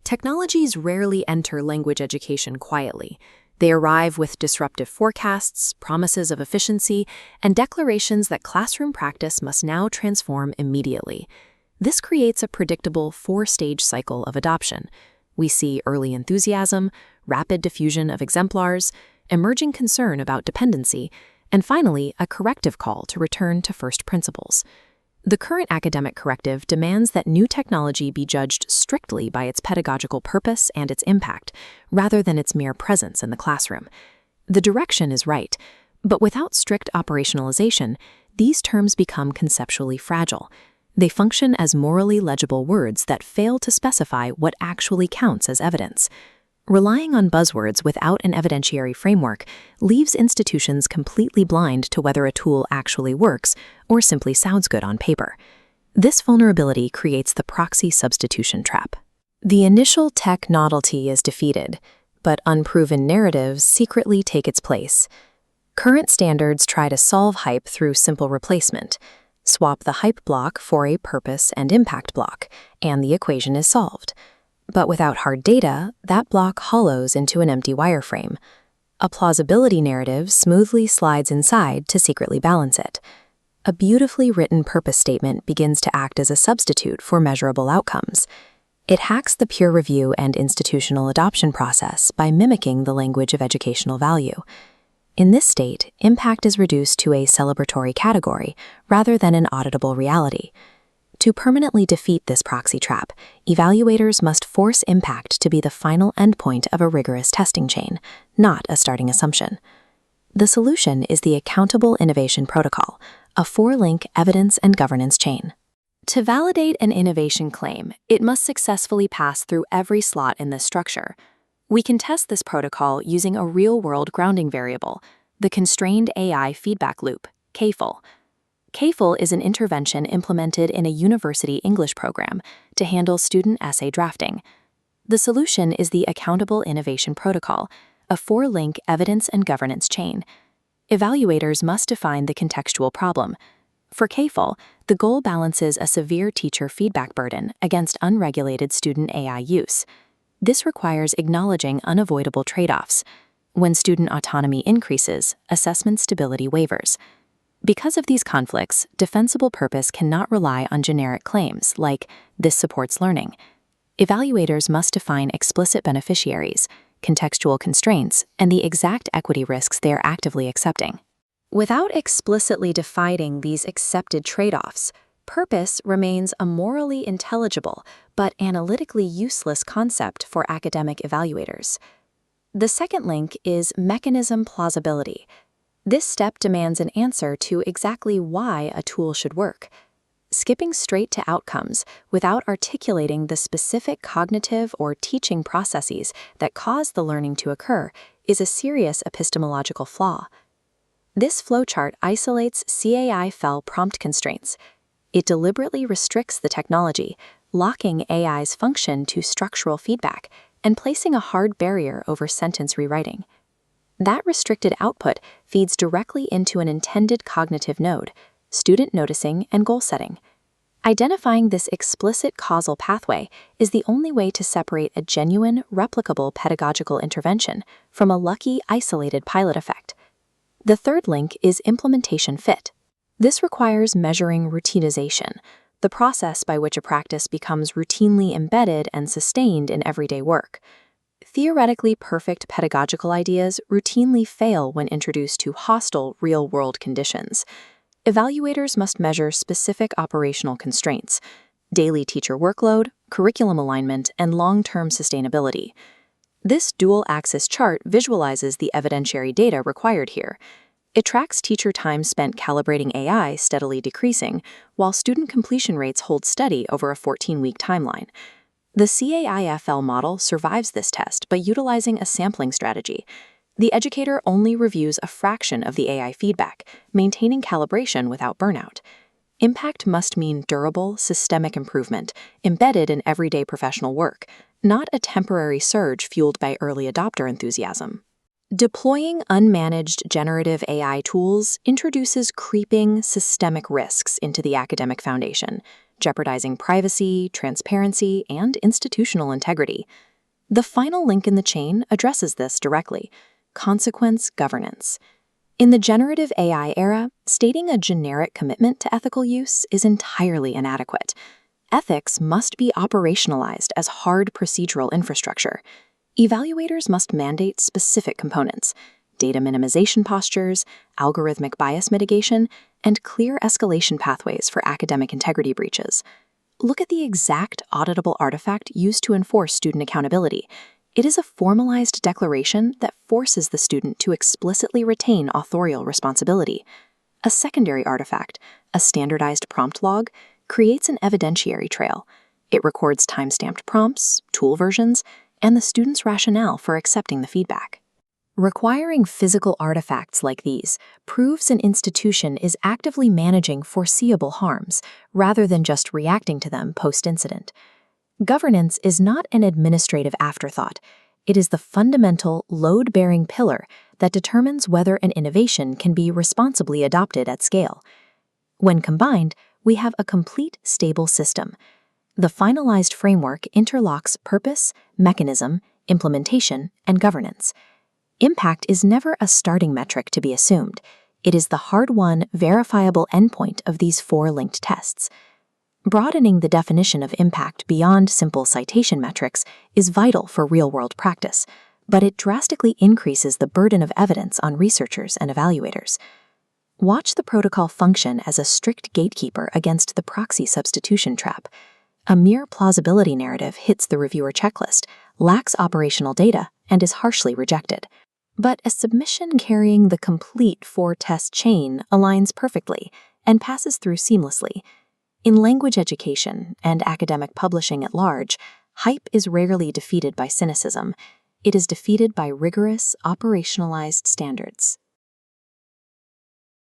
Technologies rarely enter language education quietly. They arrive with disruptive forecasts, promises of efficiency, and declarations that classroom practice must now transform immediately. This creates a predictable four-stage cycle of adoption. We see early enthusiasm, rapid diffusion of exemplars, emerging concern about dependency, and finally, a corrective call to return to first principles. The current academic corrective demands that new technology be judged strictly by its pedagogical purpose and its impact, rather than its mere presence in the classroom. The direction is right, but without strict operationalization, these terms become conceptually fragile. They function as morally legible words that fail to specify what actually counts as evidence. Relying on buzzwords without an evidentiary framework leaves institutions completely blind to whether a tool actually works or simply sounds good on paper. This vulnerability creates the proxy substitution trap. The initial tech novelty is defeated, but unproven narratives secretly take its place. Current standards try to solve hype through simple replacement. Swap the hype block for a purpose and impact block, and the equation is solved. But without hard data, that block hollows into an empty wireframe. A plausibility narrative smoothly slides inside to secretly balance it. A beautifully written purpose statement begins to act as a substitute for measurable outcomes. It hacks the peer review and institutional adoption process by mimicking the language of educational value. In this state, impact is reduced to a celebratory category rather than an auditable reality. To permanently defeat this proxy trap, evaluators must force impact to be the final endpoint of a rigorous testing chain, not a starting assumption. The solution is the Accountable Innovation Protocol, a four-link evidence and governance chain. To validate an innovation claim, it must successfully pass through every slot in this structure. We can test this protocol using a real-world grounding variable, the Constrained AI Feedback Loop, CAFL. CAFL is an intervention implemented in a university English program to handle student essay drafting. The solution is the Accountable Innovation Protocol, a four-link evidence and governance chain. Evaluators must define the contextual problem. For CAFL, the goal balances a severe teacher feedback burden against unregulated student AI use. This requires acknowledging unavoidable trade-offs. When student autonomy increases, assessment stability wavers. Because of these conflicts, defensible purpose cannot rely on generic claims like, "this supports learning." Evaluators must define explicit beneficiaries, contextual constraints, and the exact equity risks they are actively accepting. Without explicitly defining these accepted trade-offs, purpose remains a morally intelligible but analytically useless concept for academic evaluators. The second link is mechanism plausibility. This step demands an answer to exactly why a tool should work. Skipping straight to outcomes without articulating the specific cognitive or teaching processes that cause the learning to occur is a serious epistemological flaw. This flowchart isolates CAI-FEL prompt constraints. It deliberately restricts the technology, locking AI's function to structural feedback and placing a hard barrier over sentence rewriting. That restricted output feeds directly into an intended cognitive node, student noticing and goal setting. Identifying this explicit causal pathway is the only way to separate a genuine, replicable pedagogical intervention from a lucky, isolated pilot effect. The third link is implementation fit. This requires measuring routinization, the process by which a practice becomes routinely embedded and sustained in everyday work. Theoretically perfect pedagogical ideas routinely fail when introduced to hostile real-world conditions. Evaluators must measure specific operational constraints: daily teacher workload, curriculum alignment, and long-term sustainability. This dual-axis chart visualizes the evidentiary data required here. It tracks teacher time spent calibrating AI steadily decreasing, while student completion rates hold steady over a 14-week timeline. The CAI-FL model survives this test by utilizing a sampling strategy. The educator only reviews a fraction of the AI feedback, maintaining calibration without burnout. Impact must mean durable, systemic improvement, embedded in everyday professional work, not a temporary surge fueled by early adopter enthusiasm. Deploying unmanaged generative AI tools introduces creeping, systemic risks into the academic foundation, jeopardizing privacy, transparency, and institutional integrity. The final link in the chain addresses this directly: consequence governance. In the generative AI era, stating a generic commitment to ethical use is entirely inadequate. Ethics must be operationalized as hard procedural infrastructure. Evaluators must mandate specific components: data minimization postures, algorithmic bias mitigation, and clear escalation pathways for academic integrity breaches. Look at the exact auditable artifact used to enforce student accountability. It is a formalized declaration that forces the student to explicitly retain authorial responsibility. A secondary artifact, a standardized prompt log, creates an evidentiary trail. It records time-stamped prompts, tool versions, and the student's rationale for accepting the feedback. Requiring physical artifacts like these proves an institution is actively managing foreseeable harms rather than just reacting to them post-incident. Governance is not an administrative afterthought. It is the fundamental, load-bearing pillar that determines whether an innovation can be responsibly adopted at scale. When combined, we have a complete, stable system. The finalized framework interlocks purpose, mechanism, implementation, and governance. Impact is never a starting metric to be assumed. It is the hard-won, verifiable endpoint of these four linked tests. Broadening the definition of impact beyond simple citation metrics is vital for real-world practice, but it drastically increases the burden of evidence on researchers and evaluators. Watch the protocol function as a strict gatekeeper against the proxy substitution trap. A mere plausibility narrative hits the reviewer checklist, lacks operational data, and is harshly rejected. But a submission carrying the complete four-test chain aligns perfectly and passes through seamlessly. In language education and academic publishing at large, hype is rarely defeated by cynicism. It is defeated by rigorous, operationalized standards.